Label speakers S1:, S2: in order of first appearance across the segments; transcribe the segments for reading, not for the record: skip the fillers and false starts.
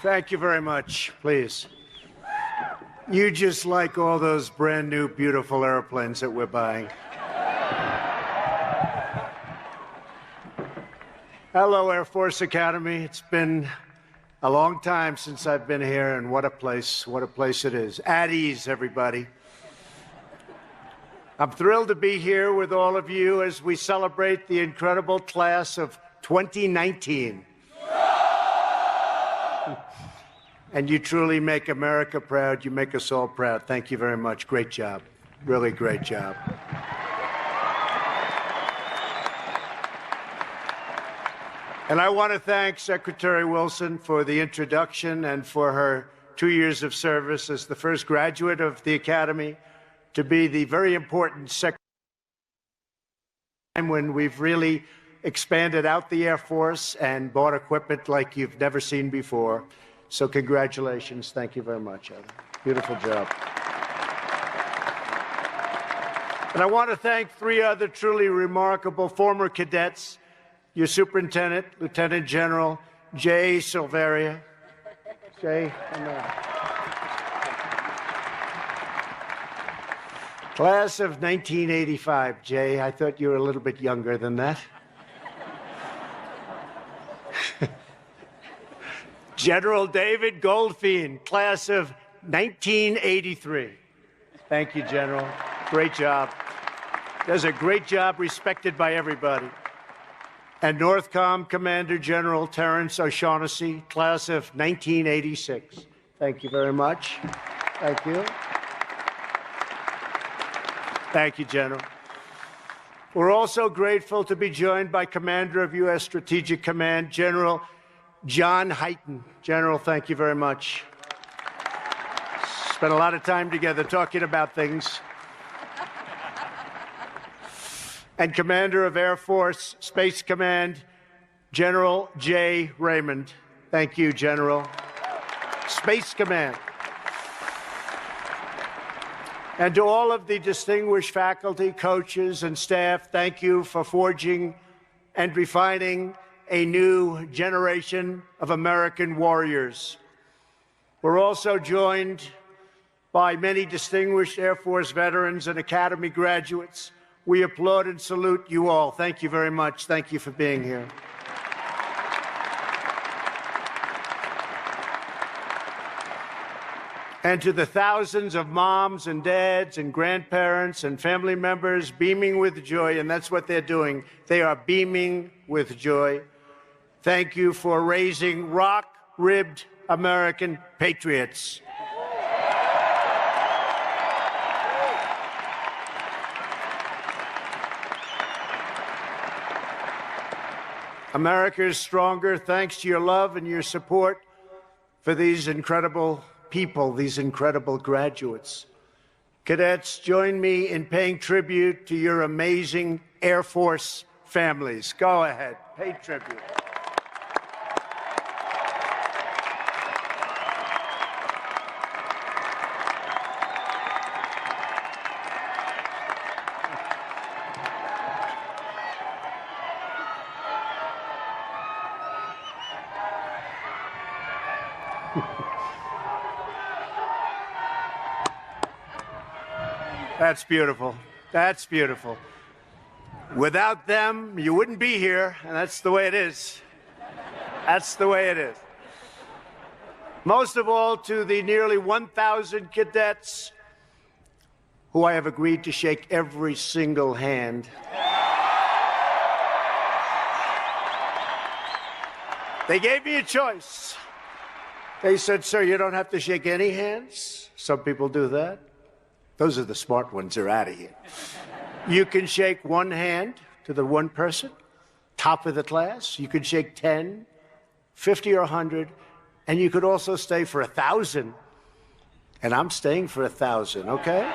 S1: Thank you very much. Please. You just like all those brand new, beautiful airplanes that we're buying. Hello, Air Force Academy. It's been a long time since I've been here, and what a place it is. At ease, everybody. I'm thrilled to be here with all of you as we celebrate the incredible class of 2019. And you truly make America proud. You make us all proud. Thank you very much. Great job. Really great job. And I want to thank Secretary Wilson for the introduction and for her 2 years of service as the first graduate of the Academy to be the very important secretary when we've really expanded out the Air Force and bought equipment like you've never seen before. So congratulations. Thank you very much, Heather. Beautiful job. And I want to thank 3 other truly remarkable former cadets, your Superintendent, Lieutenant General Jay Silveria. Jay, Class of 1985, Jay. I thought you were a little bit younger than that. General David Goldfein, class of 1983. Thank you, General. Great job. Does a great job, respected by everybody. And Northcom Commander General Terrence O'Shaughnessy, class of 1986. Thank you very much. Thank you. Thank you, General. We're also grateful to be joined by Commander of U.S. Strategic Command, General John Hyten. General, thank you very much. Spent a lot of time together talking about things. And Commander of Air Force Space Command, General J. Raymond. Thank you, General. Space Command. And to all of the distinguished faculty, coaches, and staff, thank you for forging and refining a new generation of American warriors. We're also joined by many distinguished Air Force veterans and Academy graduates. We applaud and salute you all. Thank you very much. Thank you for being here. And to the thousands of moms and dads and grandparents and family members beaming with joy, and that's what they're doing. They are beaming with joy. Thank you for raising rock-ribbed American patriots. America is stronger thanks to your love and your support for these incredible people, these incredible graduates. Cadets, join me in paying tribute to your amazing Air Force families. Go ahead, pay tribute. That's beautiful. That's beautiful. Without them, you wouldn't be here, and that's the way it is. That's the way it is. Most of all, to the nearly 1,000 cadets who I have agreed to shake every single hand. They gave me a choice. They said, sir, you don't have to shake any hands. Some people do that. Those are the smart ones. They're out of here. You can shake one hand to the one person, top of the class. You can shake 10, 50, or 100. And you could also stay for 1,000. And I'm staying for 1,000, okay?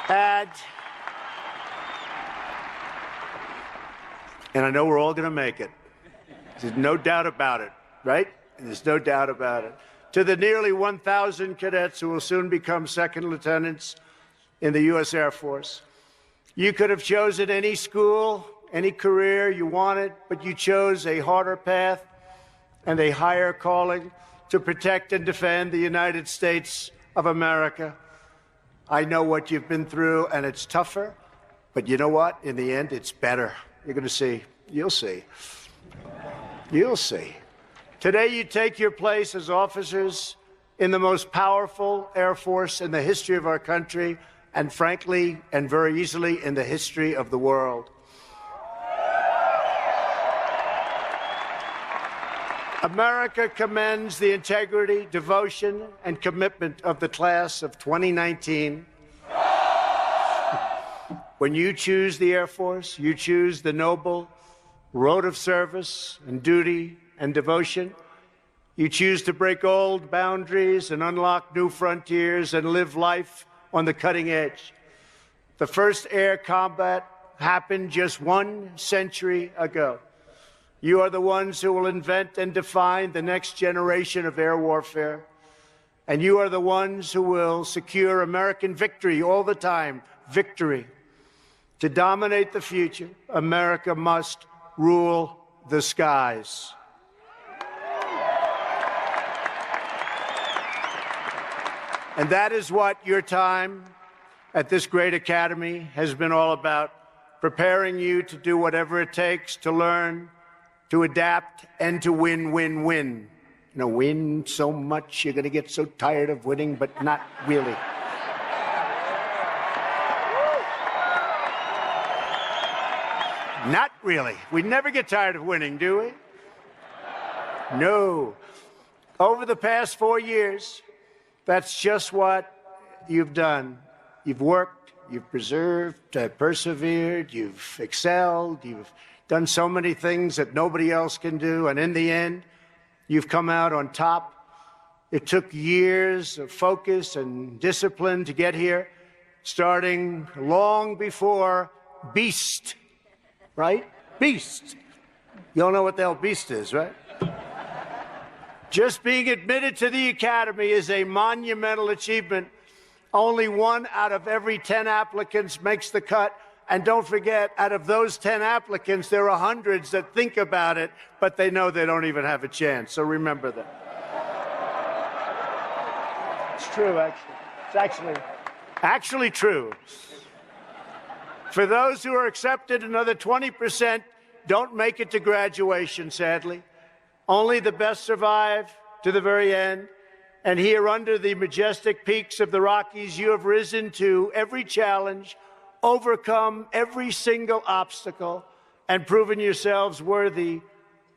S1: And I know we're all going to make it. There's no doubt about it, right? There's no doubt about it. To the nearly 1,000 cadets who will soon become second lieutenants in the U.S. Air Force, you could have chosen any school, any career you wanted, but you chose a harder path and a higher calling to protect and defend the United States of America. I know what you've been through, and it's tougher, but you know what? In the end, it's better. You're going to see. You'll see. You'll see. Today, you take your place as officers in the most powerful Air Force in the history of our country, and frankly, and very easily, in the history of the world. America commends the integrity, devotion, and commitment of the class of 2019. When you choose the Air Force, you choose the noble road of service and duty and devotion. You choose to break old boundaries and unlock new frontiers and live life on the cutting edge. The first air combat happened just 1 century ago. You are the ones who will invent and define the next generation of air warfare. And you are the ones who will secure American victory all the time, victory. To dominate the future, America must rule the skies. And that is what your time at this great academy has been all about, preparing you to do whatever it takes to learn, to adapt, and to win, win, win. You know, win so much you're going to get so tired of winning, but not really. Not really. We never get tired of winning, do we? No. Over the past 4 years, that's just what you've done. You've worked, you've preserved, persevered, you've excelled, you've done so many things that nobody else can do, and in the end, you've come out on top. It took years of focus and discipline to get here, starting long before Beast, right? Beast. You all know what the hell Beast is, right? Just being admitted to the Academy is a monumental achievement. Only 1 out of every 10 applicants makes the cut. And don't forget, out of those 10 applicants, there are hundreds that think about it, but they know they don't even have a chance. So remember that. It's true, actually. It's actually true. For those who are accepted, another 20% don't make it to graduation, sadly. Only the best survive to the very end. And here under the majestic peaks of the Rockies, you have risen to every challenge, overcome every single obstacle, and proven yourselves worthy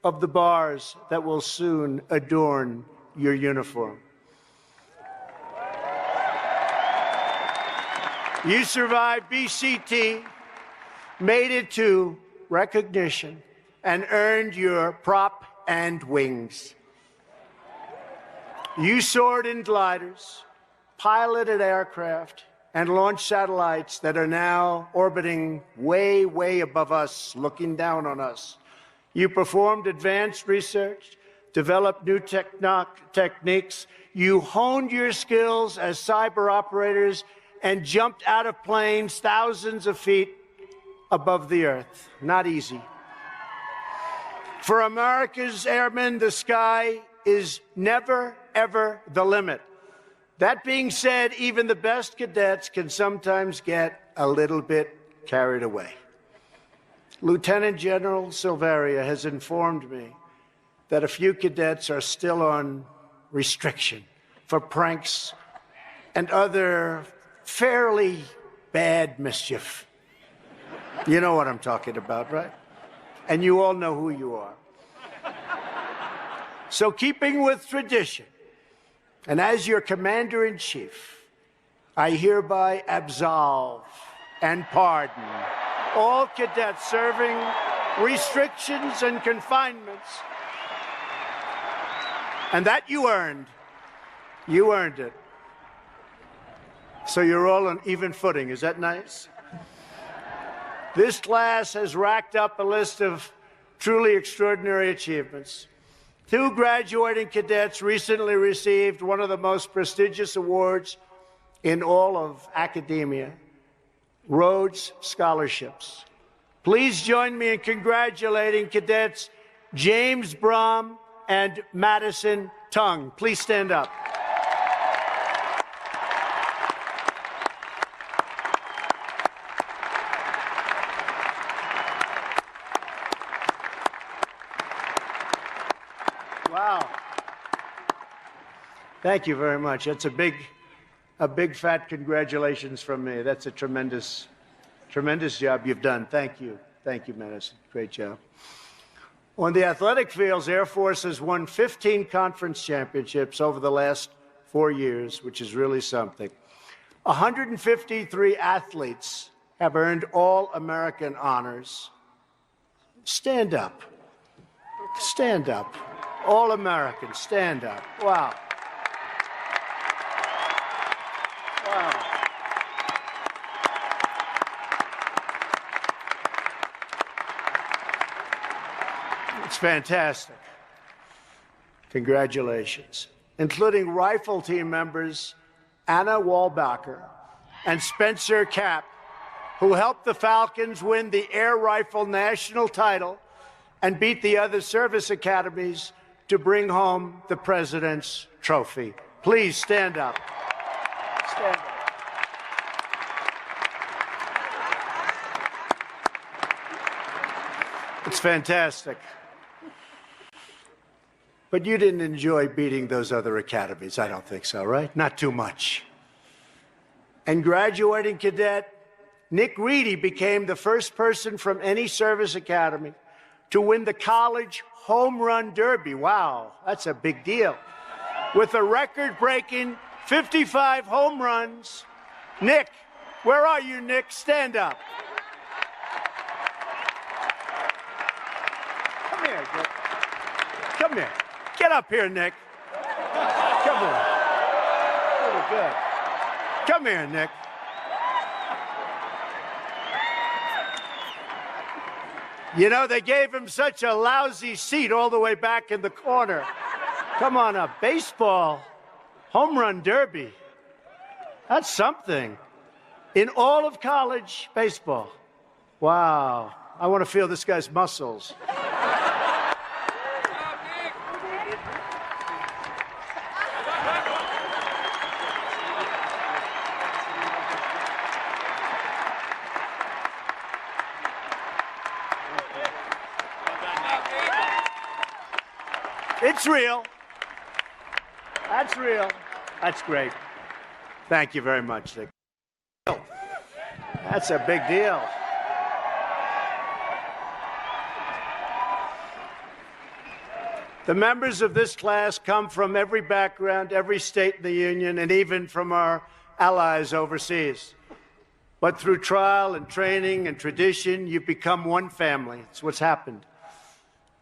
S1: of the bars that will soon adorn your uniform. You survived BCT, made it to recognition, and earned your prop and wings. You soared in gliders, piloted aircraft, and launched satellites that are now orbiting way, way above us, looking down on us. You performed advanced research, developed new techniques. You honed your skills as cyber operators and jumped out of planes thousands of feet above the earth. Not easy. For America's airmen, the sky is never, ever the limit. That being said, even the best cadets can sometimes get a little bit carried away. Lieutenant General Silveria has informed me that a few cadets are still on restriction for pranks and other fairly bad mischief. You know what I'm talking about, right? And you all know who you are. So keeping with tradition, and as your commander-in-chief, I hereby absolve and pardon all cadets serving restrictions and confinements. And that you earned. You earned it. So you're all on even footing. Is that nice? This class has racked up a list of truly extraordinary achievements. 2 graduating cadets recently received one of the most prestigious awards in all of academia, Rhodes Scholarships. Please join me in congratulating Cadets James Brom and Madison Tung. Please stand up. Wow. Thank you very much. That's a big fat congratulations from me. That's a tremendous job you've done. Thank you. Thank you, Madison. Great job. On the athletic fields, Air Force has won 15 conference championships over the last 4 years, which is really something. 153 athletes have earned All-American honors. Stand up. Stand up. All-American, stand up. Wow. Wow. It's fantastic. Congratulations. Including rifle team members Anna Walbacher and Spencer Kapp, who helped the Falcons win the air rifle national title and beat the other service academies to bring home the President's Trophy. Please stand up. Stand up. It's fantastic. But you didn't enjoy beating those other academies. I don't think so, right? Not too much. And graduating cadet Nick Reedy became the first person from any service academy to win the college home run derby. Wow, that's a big deal. With a record-breaking 55 home runs. Nick, where are you, Nick? Stand up. Come here, Nick. Come here. Get up here, Nick. Come here. Really good. Come here, Nick. You know, they gave him such a lousy seat all the way back in the corner. Come on up. Baseball, home run derby. That's something. In all of college baseball. Wow. I want to feel this guy's muscles. It's real. That's real. That's great. Thank you very much, Nick. That's a big deal. The members of this class come from every background, every state in the Union, and even from our allies overseas. But through trial and training and tradition, you've become one family. It's what's happened.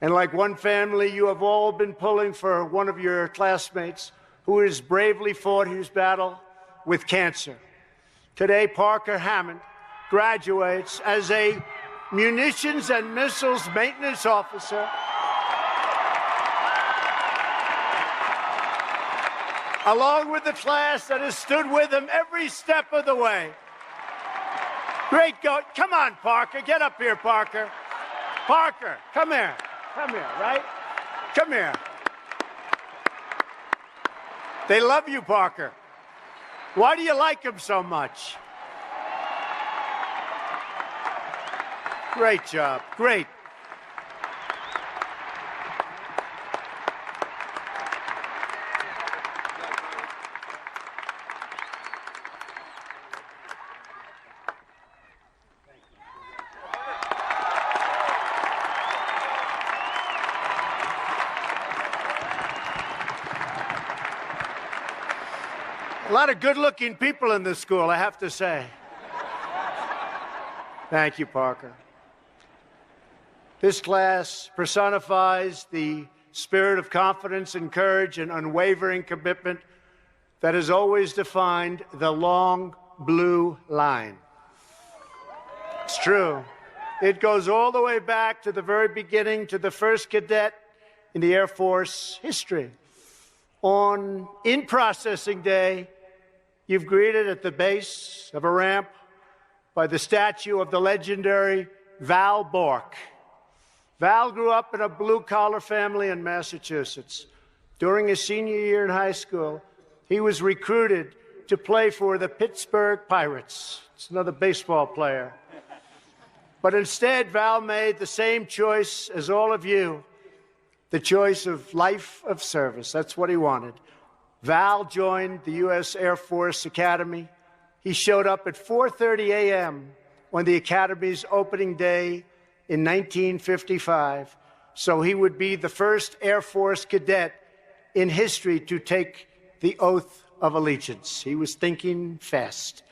S1: And like one family, you have all been pulling for one of your classmates who has bravely fought his battle with cancer. Today, Parker Hammond graduates as a munitions and missiles maintenance officer, along with the class that has stood with him every step of the way. Great go. Come on, Parker. Get up here, Parker. Parker, come here. Come here, right? Come here. They love you, Parker. Why do you like him so much? Great job. Great. A lot of good-looking people in this school, I have to say. Thank you, Parker. This class personifies the spirit of confidence and courage and unwavering commitment that has always defined the long blue line. It's true. It goes all the way back to the very beginning, to the first cadet in the Air Force history. On in-processing day, you've greeted at the base of a ramp by the statue of the legendary Val Bork. Val grew up in a blue-collar family in Massachusetts. During his senior year in high school, he was recruited to play for the Pittsburgh Pirates. It's another baseball player. But instead, Val made the same choice as all of you, the choice of life of service. That's what he wanted. Val joined the U.S. Air Force Academy. He showed up at 4:30 a.m. on the Academy's opening day in 1955, so he would be the first Air Force cadet in history to take the oath of allegiance. He was thinking fast.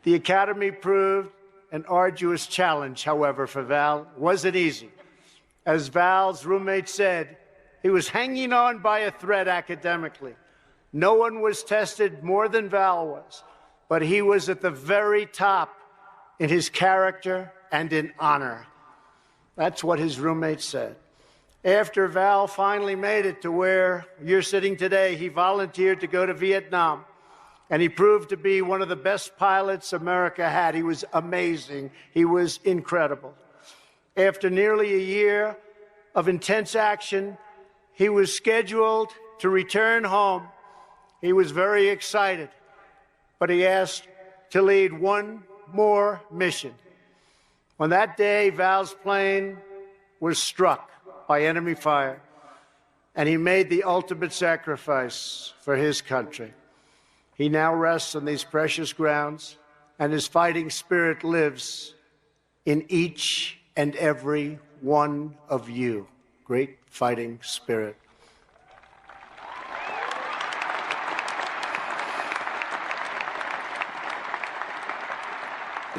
S1: The Academy proved an arduous challenge, however, for Val. It wasn't easy. As Val's roommate said, he was hanging on by a thread academically. No one was tested more than Val was, but he was at the very top in his character and in honor. That's what his roommate said. After Val finally made it to where you're sitting today, he volunteered to go to Vietnam, and he proved to be one of the best pilots America had. He was amazing. He was incredible. After nearly a year of intense action, he was scheduled to return home. He was very excited, but he asked to lead one more mission. On that day, Val's plane was struck by enemy fire, and he made the ultimate sacrifice for his country. He now rests on these precious grounds, and his fighting spirit lives in each and every one of you. Great fighting spirit.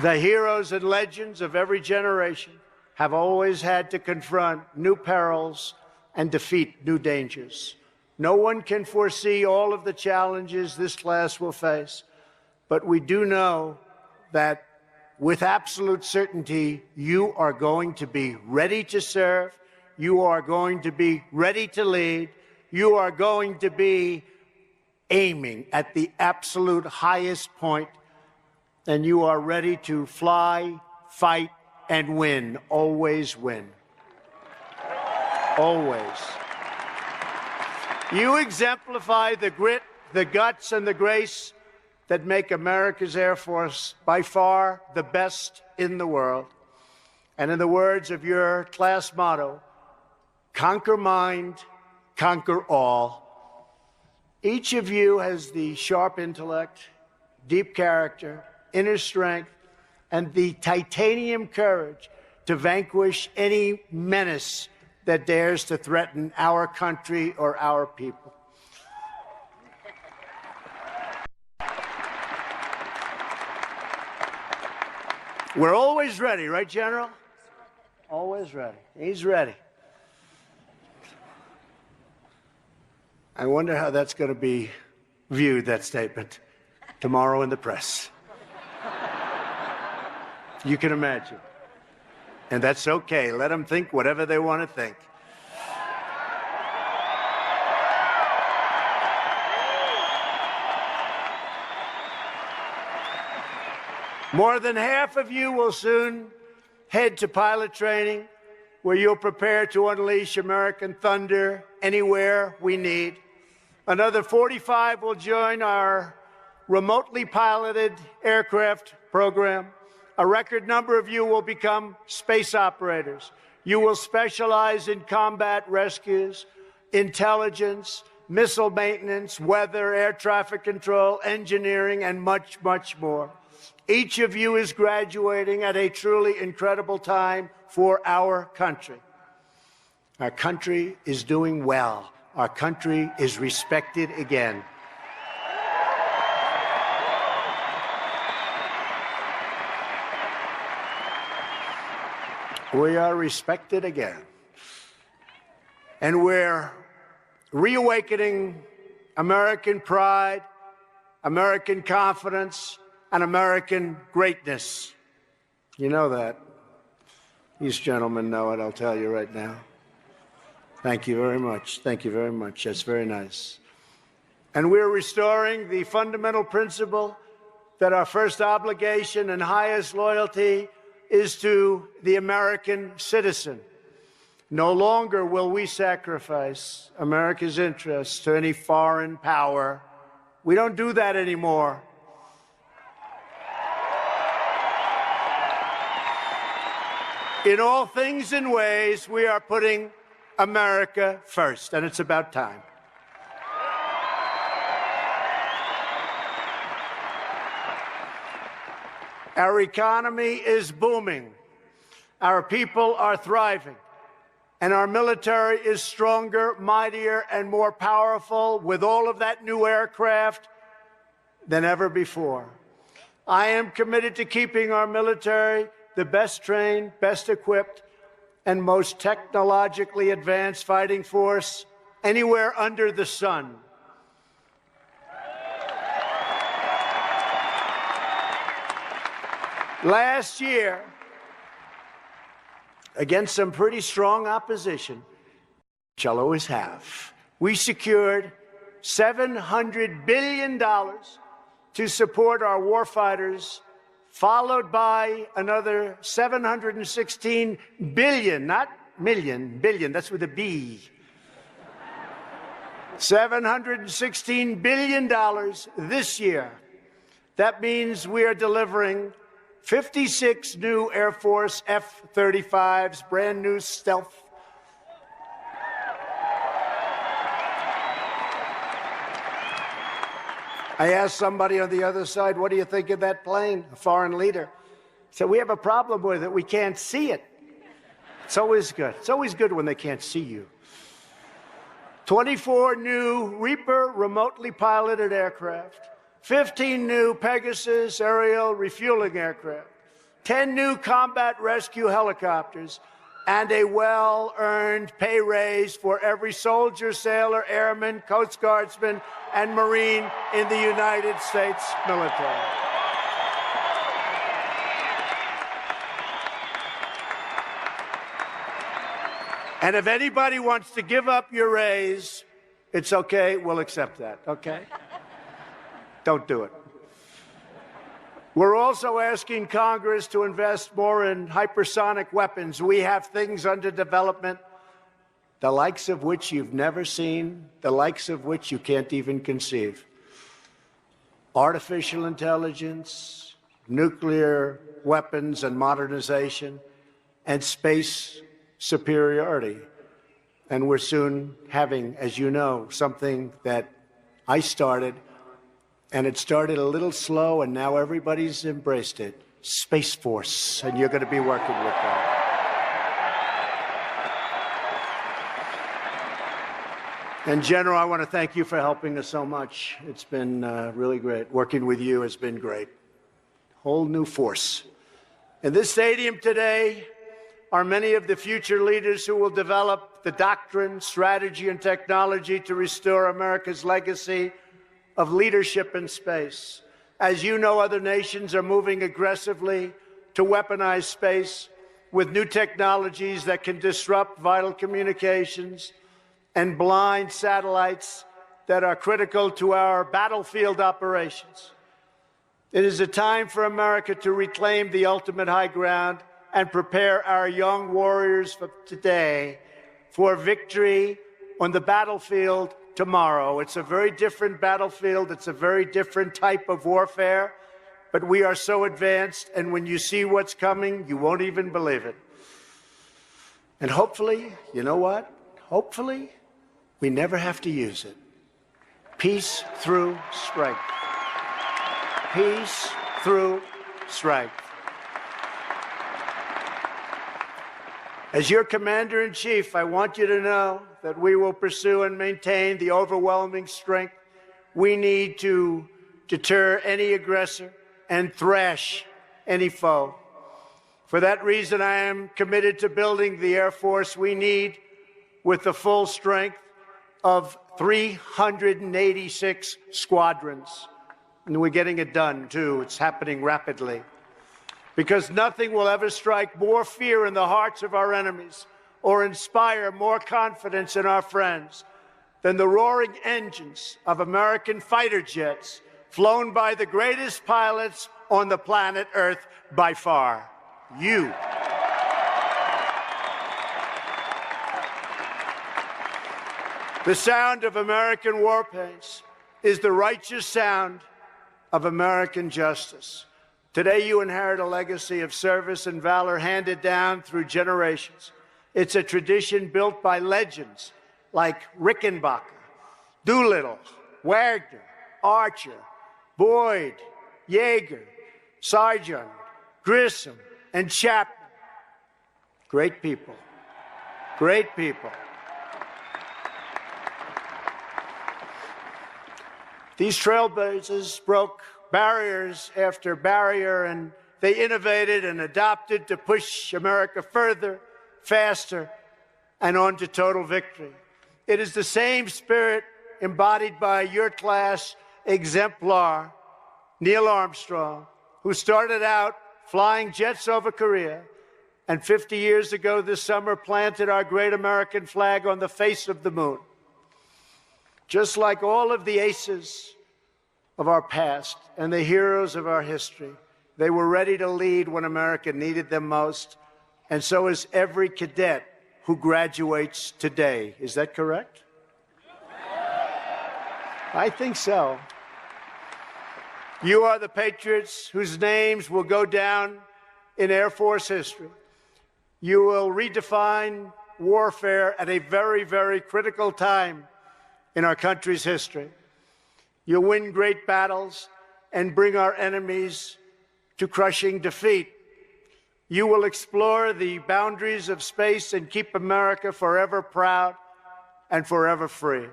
S1: The heroes and legends of every generation have always had to confront new perils and defeat new dangers. No one can foresee all of the challenges this class will face, but we do know that with absolute certainty, you are going to be ready to serve, you are going to be ready to lead, you are going to be aiming at the absolute highest point, and you are ready to fly, fight, and win. Always win. Always. You exemplify the grit, the guts, and the grace that make America's Air Force by far the best in the world. And in the words of your class motto, conquer mind, conquer all. Each of you has the sharp intellect, deep character, inner strength, and the titanium courage to vanquish any menace that dares to threaten our country or our people. We're always ready, right, General? Always ready. He's ready. I wonder how that's going to be viewed, that statement, tomorrow in the press. You can imagine. And that's okay. Let them think whatever they want to think. More than half of you will soon head to pilot training, where you'll prepare to unleash American thunder anywhere we need. Another 45 will join our remotely piloted aircraft program. A record number of you will become space operators. You will specialize in combat rescues, intelligence, missile maintenance, weather, air traffic control, engineering, and much, much more. Each of you is graduating at a truly incredible time for our country. Our country is doing well. Our country is respected again. We are respected again. And we're reawakening American pride, American confidence, and American greatness. You know that. These gentlemen know it, I'll tell you right now. Thank you very much. Thank you very much. That's very nice. And we're restoring the fundamental principle that our first obligation and highest loyalty is to the American citizen. No longer will we sacrifice America's interests to any foreign power. We don't do that anymore. In all things and ways, we are putting America first, and it's about time. Our economy is booming. Our people are thriving. And our military is stronger, mightier, and more powerful with all of that new aircraft than ever before. I am committed to keeping our military the best trained, best equipped, and most technologically advanced fighting force anywhere under the sun. Last year, against some pretty strong opposition, which I'll always have, we secured $700 billion to support our warfighters, followed by another $716 billion, not million, billion, that's with a B. $716 billion this year. That means we are delivering 56 new Air Force F-35s, brand new stealth. I asked somebody on the other side, what do you think of that plane? A foreign leader. So we have a problem with it. We can't see it. It's always good. It's always good when they can't see you. 24 new Reaper remotely piloted aircraft. 15 new Pegasus aerial refueling aircraft, 10 new combat rescue helicopters, and a well-earned pay raise for every soldier, sailor, airman, Coast Guardsman, and Marine in the United States military. And if anybody wants to give up your raise, it's okay, we'll accept that, okay? Don't do it. We're also asking Congress to invest more in hypersonic weapons. We have things under development, the likes of which you've never seen, the likes of which you can't even conceive. Artificial intelligence, nuclear weapons and modernization, and space superiority. And we're soon having, as you know, something that I started, and it started a little slow, and now everybody's embraced it. Space Force, and you're going to be working with that. And General, I want to thank you for helping us so much. It's been really great. Working with you has been great. Whole new force. In this stadium today are many of the future leaders who will develop the doctrine, strategy, and technology to restore America's legacy of leadership in space. As you know, other nations are moving aggressively to weaponize space with new technologies that can disrupt vital communications and blind satellites that are critical to our battlefield operations. It is a time for America to reclaim the ultimate high ground and prepare our young warriors for today for victory on the battlefield tomorrow. It's a very different battlefield. It's a very different type of warfare, but we are so advanced, and when you see what's coming, you won't even believe it. And hopefully, you know what? Hopefully, we never have to use it. Peace through strength. Peace through strength. As your commander-in-chief, I want you to know that we will pursue and maintain the overwhelming strength we need to deter any aggressor and thrash any foe. For that reason, I am committed to building the Air Force we need with the full strength of 386 squadrons. And we're getting it done, too. It's happening rapidly. Because nothing will ever strike more fear in the hearts of our enemies or inspire more confidence in our friends than the roaring engines of American fighter jets flown by the greatest pilots on the planet Earth by far. you. The sound of American war paints is the righteous sound of American justice. Today you inherit a legacy of service and valor handed down through generations. It's a tradition built by legends like Rickenbacker, Doolittle, Wagner, Archer, Boyd, Yeager, Sargent, Grissom, and Chapman. Great people. Great people. These trailblazers broke barriers after barrier, and they innovated and adopted to push America further, faster, and on to total victory. It is the same spirit embodied by your class exemplar, Neil Armstrong, who started out flying jets over Korea, and 50 years ago this summer planted our great American flag on the face of the moon. Just like all of the aces of our past and the heroes of our history, they were ready to lead when America needed them most, and so is every cadet who graduates today. Is that correct? I think so. You are the patriots whose names will go down in Air Force history. You will redefine warfare at a very, very critical time in our country's history. You'll win great battles and bring our enemies to crushing defeat. You will explore the boundaries of space and keep America forever proud and forever free.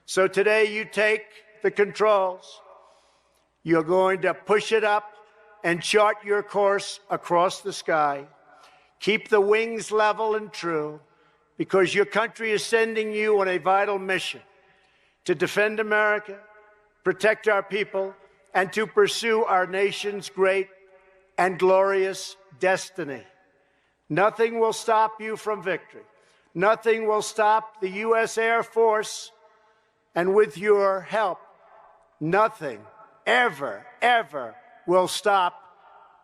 S1: So today you take the controls. You're going to push it up and chart your course across the sky. Keep the wings level and true, because your country is sending you on a vital mission to defend America, protect our people, and to pursue our nation's great and glorious destiny. Nothing will stop you from victory. Nothing will stop the U.S. Air Force, and with your help, nothing ever, ever will stop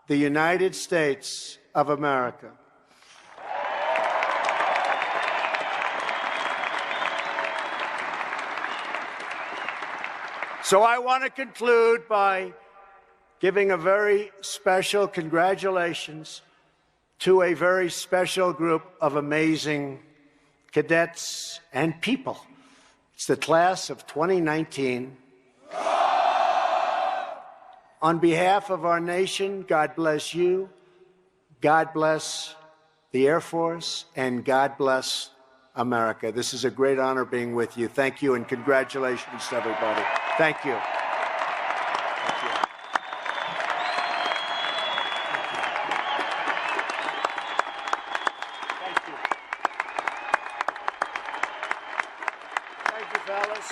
S1: the United States of America. So I want to conclude by giving a very special congratulations to a very special group of amazing cadets and people. It's the class of 2019. On behalf of our nation, God bless you, God bless the Air Force, and God bless America. This is a great honor being with you. Thank you, and congratulations to everybody. Thank you. Thank you. Thank you. Thank you, fellas.